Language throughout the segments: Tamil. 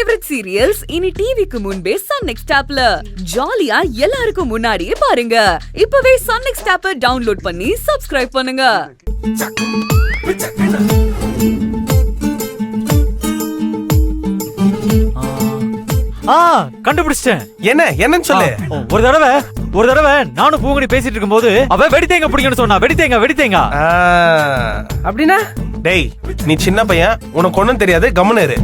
ஃபேவரட் சீரியல்ஸ் இனி டிவிக்கு முன்பே சன் நெக்ஸ்ட் ஆப்ல ஜாலியா எல்லாருக்கும் முன்னாடியே பாருங்க. இப்பவே சன் நெக்ஸ்ட் ஆப்பை டவுன்லோட் பண்ணி சப்ஸ்கிரைப் பண்ணுங்க. கண்டுபிடிச்சிட்டேன். என்னன்னு சொல்லு. ஒரு தடவை நானும் பூங்கடி பேசிட்டு இருக்கும்போது அவ வெடித்தேங்க பிடிக்கணும்னு சொன்னா. வெடித்தேங்க அப்படின்னா டேய் நீ சின்ன பையன், உனக்கு ஒண்ணும் தெரியாது, கம்முன்னு இரு.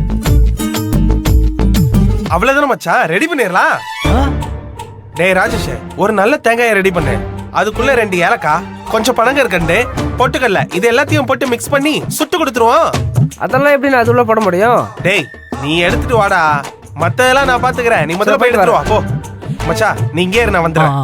அவ்வளவுதான மச்சான், ரெடி பண்ணிடலாம். டேய் ராஜேஷ், ஒரு நல்ல தேங்காயை ரெடி பண்ணு. அதுக்குள்ள 2 ஏலக்காய், கொஞ்சம் பனங்கற்கண்டு, பொட்டுக்கல்ல, இது எல்லாத்தையும் போட்டு மிக்ஸ் பண்ணி சுட்டு கொடுத்துருவோம். அதெல்லாம் எப்படி நான் அதுள்ள போட முடியும்? டேய் நீ எடுத்துட்டு வாடா, மத்ததெல்லாம் நான் பாத்துக்கிறேன். நீ முதல்ல போய் எடுத்துட்டு வா போ. மச்சா நீ இங்கே இரு, நான் வந்துடுறேன்.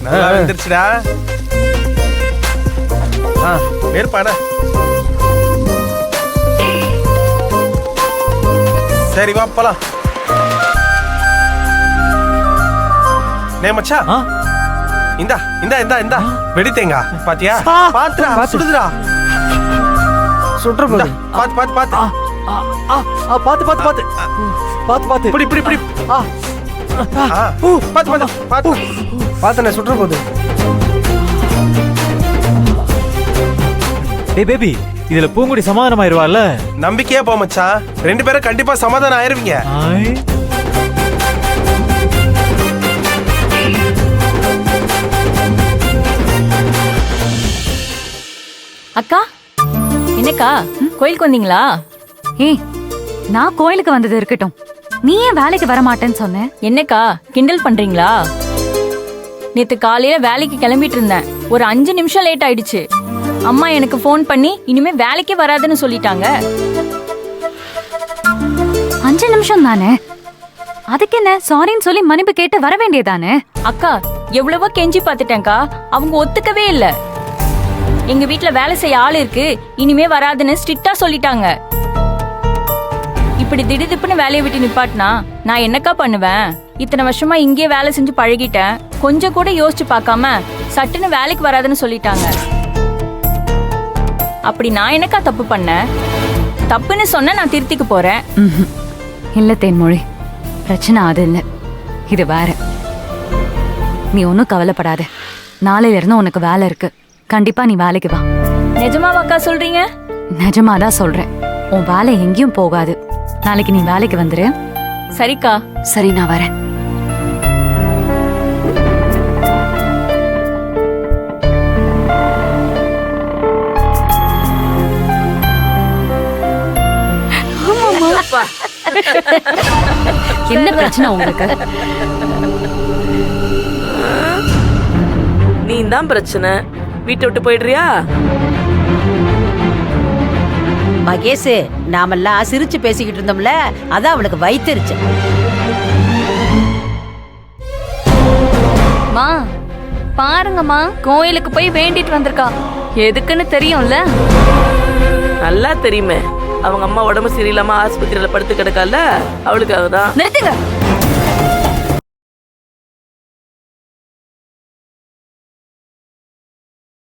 நல்லா வந்துருச்சுடா. வேறுபாடா. சரி வா போலாம். நே மச்சா, இந்தா இந்தா இந்தா இந்தா வெடித்தேங்க. பாத்தியா? பாத்துடா, சுடுதுடா. சுட்ற போது. பாத்து பாத்து பாத்து. பாத்து பாத்து பாத்து பாத்து பாத்து. இப்படி இப்படி இப்படி. பாத்து பாத்து பாத்து. பாத்தனே சுட்ற போது. டேய் பேபி, இதுல பூங்குடி சமாதானம் ஆயிருவாள்ல? நம்பிக்கையா போ மச்சான், 2 பேரும் கண்டிப்பா சமாதானம் ஆயிருவீங்க. அக்கா, என்னக்கா கோயிலுக்கு வந்தீங்களா? ஏய், நான் கோயிலுக்கு வந்தது இருக்கட்டும், நீ ஏன் வேலைக்கு வர மாட்டேன்னு சொன்ன? என்னக்கா கிண்டல் பண்றீங்களா? நேத்து காலையில வேலைக்கு கிளம்பிட்டு இருந்தேன். ஒரு 5 நிமிஷம் லேட் ஆயிடுச்சு. அம்மா எனக்கு ஃபோன் பண்ணி இனிமே வேலைக்கே வராதுன்னு சொல்லிட்டாங்க. 5 நிமிஷம் தானே, அதுக்கு என்ன சாரின்னு சொல்லி மன்னிப்பு கேட்டு வர வேண்டியதானே? அக்கா எவ்வளவோ கெஞ்சி பாத்துட்டேன்க்கா, அவங்க ஒத்துக்கவே இல்ல. எங்க வீட்ல வேலை செய்ய ஆள் இருக்கு, இனிமே வராதுன்னு ஸ்ட்ரிக்ட்டா சொல்லிட்டாங்க. இப்படி திடுதிப்புன்னு வேலையை விட்டு நிப்பாட்டினா நான் என்னக்கா பண்ணுவேன்? இத்தனை வருஷமா இங்கே வேலை செஞ்சு பழகிட்டேன். கொஞ்சம் கூட யோசிச்சு பார்க்காம சட்டுன்னு வேலைக்கு வராதுன்னு சொல்லிட்டாங்க. அப்படி நான் என்னக்கா தப்பு பண்ணேன்? தப்புன்னு சொன்ன நான் திருத்திக்க போறேன். இல்ல தேன்மொழி, பிரச்சனை அது இல்ல, இது வேற. நீ ஒன்னும் கவலைப்படாத, நாளையில இருந்து உனக்கு வேலை இருக்கு. கண்டிப்பா நீ வேலைக்கு வா. நிஜமாவாக்கா சொல்றீங்க? நிஜமாதான் சொல்றேன். உன் வேலை எங்கேயும் போகாது. நாளைக்கு நீ வேலைக்கு வந்துரு. சரிக்கா. சரி, நான் வரேன். என்ன பிரச்சனை உங்களுக்கு? நீ தான் பிரச்சனை. வீட்டை விட்டு போயிடுறியா? மகேஷ், நாமெல்லாம் சிரிச்சு பேசிக்கிட்டு இருந்தோம்ல, அதான் அவளுக்கு வைத்திருச்சு. மா பாருங்கம்மா, கோயிலுக்கு போய் வேண்டிட்டு வந்திருக்கா. எதுக்குன்னு தெரியும்ல? நல்லா தெரியுமே, அவங்க அம்மா உடம்பு சரியில்லாம ஆஸ்பத்திரியில படுத்து கிடக்கால, அவளுக்காக தான். நிறுத்துங்க.